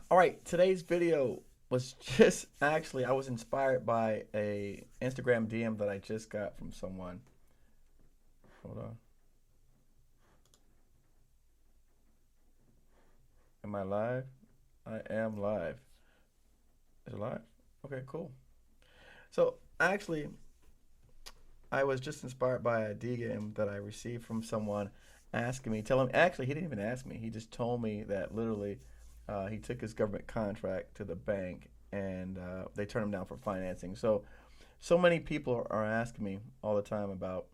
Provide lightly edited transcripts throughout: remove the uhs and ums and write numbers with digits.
All right, today's video was just actually I was inspired by a Instagram DM that I just got from someone. Hold on. Am I live? I am live. Is it live? Okay, cool. So actually, I was just inspired by a DM that I received from someone asking me, telling actually he didn't even ask me. He just told me that literally he took his government contract to the bank and they turned him down for financing. So many people are asking me all the time about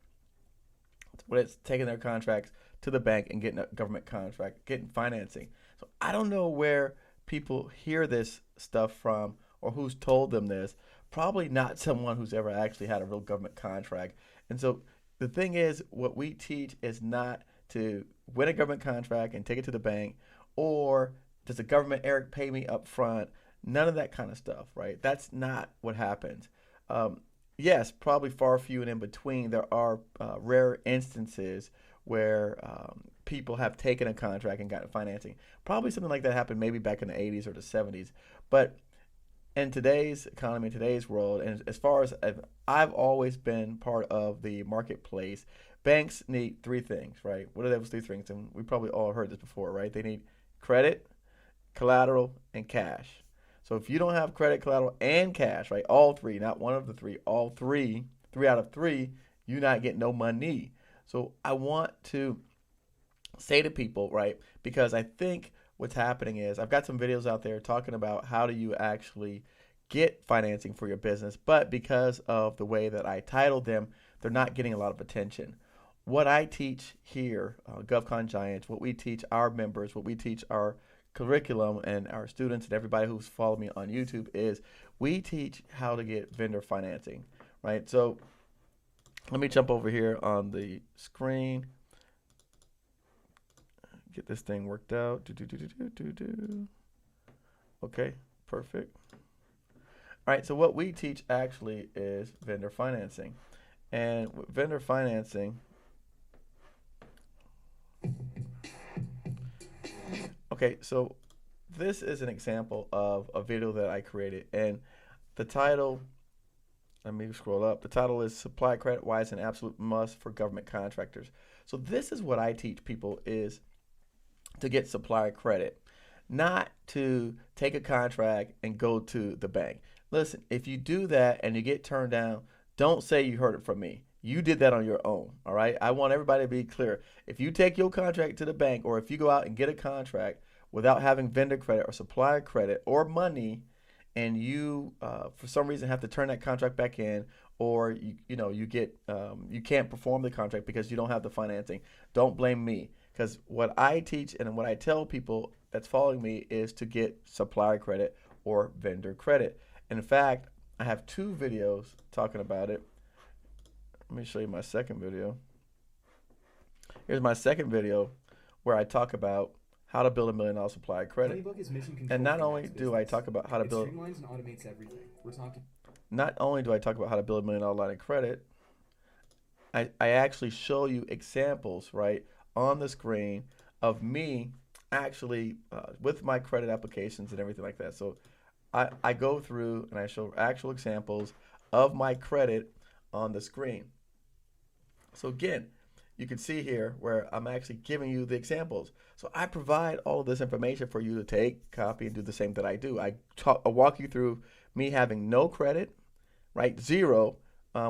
what it's taking their contracts to the bank and getting a government contract, getting financing. So I don't know where people hear this stuff from or who's told them this. Probably not someone who's ever actually had a real government contract. And so the thing is, what we teach is not to win a government contract and take it to the bank, or does the government, Eric, pay me up front? None of that kind of stuff, right? That's not what happens. Um, yes, probably far few and in between. There are rare instances where people have taken a contract and gotten financing. Probably something like that happened maybe back in the 80s or the 70s. But in today's economy, in today's world, and as far as I've always been part of the marketplace, banks need three things, right? What are those three things? And we probably all heard this before, right? They need credit, collateral, and cash. So if you don't have credit, collateral, and cash, right, all three, not one of the three, all three, three out of three, you're not getting no money. So I want to say to people, right, because I think what's happening is I've got some videos out there talking about how do you actually get financing for your business, but because of the way that I titled them, they're not getting a lot of attention. What I teach here, GovCon Giants, what we teach our members, what we teach our curriculum and our students and everybody who's followed me on YouTube is we teach how to get vendor financing, right? So let me jump over here on the screen, get this thing worked out. Do, do, do, do, do, do, do. Okay, perfect. All right, so what we teach actually is vendor financing. And with vendor financing, okay, so this is an example of a video that I created. And the title, let me scroll up. The title is Supply Credit, Why It's an Absolute Must for Government Contractors. So this is what I teach people is to get supplier credit, not to take a contract and go to the bank. Listen, if you do that and you get turned down, don't say you heard it from me. You did that on your own, all right? I want everybody to be clear. If you take your contract to the bank or if you go out and get a contract without having vendor credit or supplier credit or money, and you for some reason have to turn that contract back in, or you get you can't perform the contract because you don't have the financing, don't blame me, because what I teach and what I tell people that's following me is to get supplier credit or vendor credit. And in fact, I have two videos talking about it. Let me show you my second video. Here's my second video where I talk about how to build $1 million supplier credit. HoneyBook is mission And control not for only Max do I business. talk about how to It build streamlines and automates everything. We're talking. not only do I talk about how to build $1 million line of credit, I actually show you examples right on the screen of me actually with my credit applications and everything like that. So I go through and I show actual examples of my credit on the screen. So again, you can see here where I'm actually giving you the examples. So I provide all of this information for you to take, copy, and do the same that I do. I walk you through me having no credit, right, zero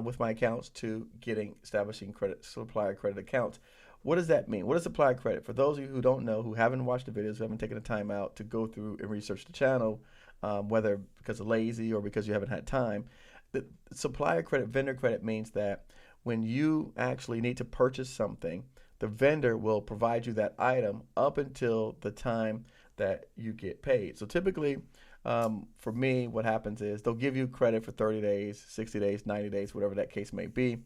with my accounts to getting establishing credit supplier credit accounts. What does that mean? What is supplier credit? For those of you who don't know, who haven't watched the videos, who haven't taken the time out to go through and research the channel, whether because of lazy or because you haven't had time, the supplier credit, vendor credit means that when you actually need to purchase something, the vendor will provide you that item up until the time that you get paid. So typically, for me, what happens is they'll give you credit for 30 days, 60 days, 90 days, whatever that case may be.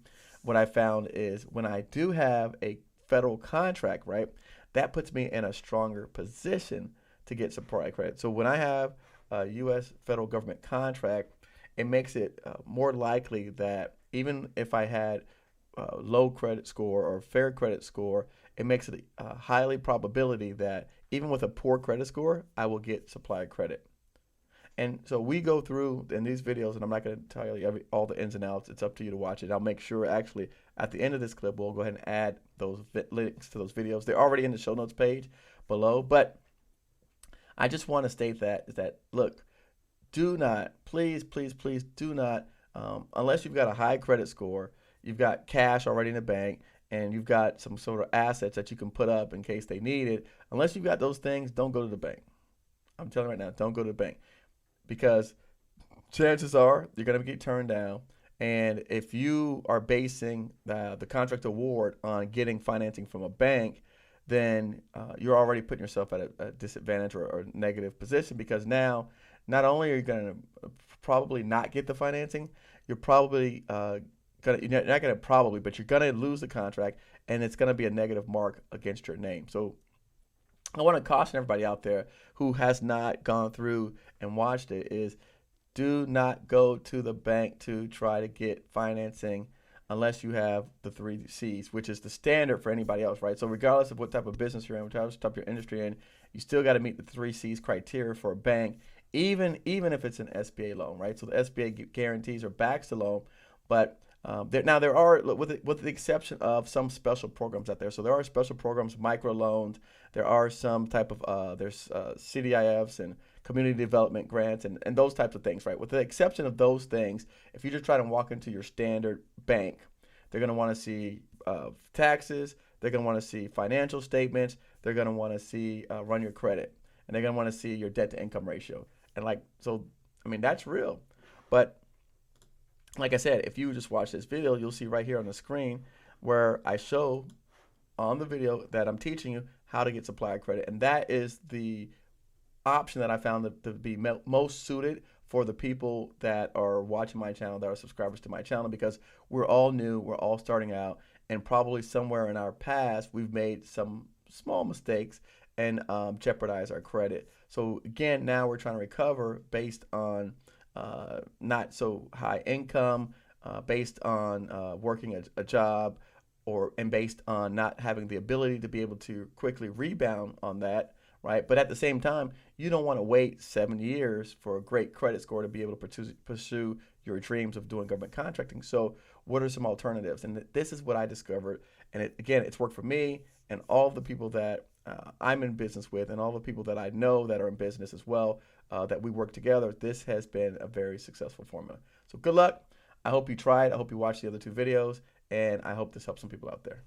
What I found is when I do have a federal contract, right, that puts me in a stronger position to get supplier credit. So when I have a U.S. federal government contract, it makes it more likely that even if I had low credit score or fair credit score, it makes it a highly probability that even with a poor credit score, I will get supplier credit. And so we go through in these videos, and I'm not going to tell you all the ins and outs. It's up to you to watch it. I'll make sure actually at the end of this clip, we'll go ahead and add those links to those videos. They're already in the show notes page below. But I just want to state that look, do not, please, please, please do not, unless you've got a high credit score, you've got cash already in the bank, and you've got some sort of assets that you can put up in case they need it. Unless you've got those things, don't go to the bank. I'm telling you right now, don't go to the bank because chances are you're going to get turned down. And if you are basing the contract award on getting financing from a bank, then you're already putting yourself at a disadvantage or negative position because now not only are you going to probably not get the financing, you're probably you're not going to probably, but you're going to lose the contract and it's going to be a negative mark against your name. So I want to caution everybody out there who has not gone through and watched it is do not go to the bank to try to get financing unless you have the three C's, which is the standard for anybody else, right? So regardless of what type of business you're in, what type of your industry in, you still got to meet the three C's criteria for a bank, even if it's an SBA loan, right? So the SBA guarantees or backs the loan, but there are, with the exception of some special programs out there. So there are special programs, micro loans. There are some type of there's CDIFs and community development grants and those types of things, right? With the exception of those things, if you just try to walk into your standard bank, they're going to want to see taxes. They're going to want to see financial statements. They're going to want to see run your credit, and they're going to want to see your debt to income ratio. And I mean, that's real. But like I said, if you just watch this video, you'll see right here on the screen where I show on the video that I'm teaching you how to get supplier credit. And that is the option that I found to be most suited for the people that are watching my channel, that are subscribers to my channel, because we're all new, we're all starting out, and probably somewhere in our past, we've made some small mistakes and jeopardize our credit. So again, now we're trying to recover based on not so high income, based on working a job, and based on not having the ability to be able to quickly rebound on that, right? But at the same time, you don't want to wait 7 years for a great credit score to be able to pursue your dreams of doing government contracting. So what are some alternatives? And this is what I discovered. And again, it's worked for me and all of the people that I'm in business with and all the people that I know that are in business as well, that we work together. This has been a very successful formula. So good luck. I hope you try it. I hope you watch the other two videos, and I hope this helps some people out there.